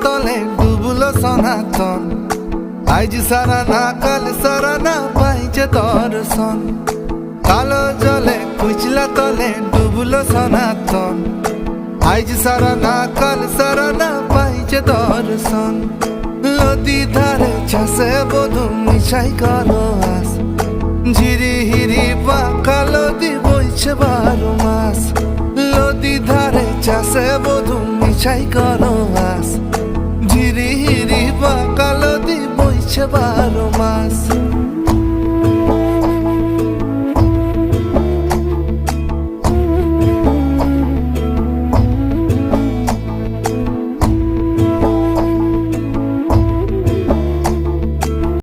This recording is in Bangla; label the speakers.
Speaker 1: তলে ডুবলো সনাতন। আজ সারা না কাল সারা না পাইছে দর্শন। কালো জলে কুচলা তলে ডুবলো সনাতন। আজ সারা না কাল সারা না পাইছে দর্শন। নদী ধারে চাষে বধু মিছাই করো আস। ঝিরি হিরি বাঁকা নদী বইছে 12 মাস। নদী ধারে চাষে বধু মিছাই করো আস। ঝিরি হিরি বাঁকা নদী বইছে 12 মাস।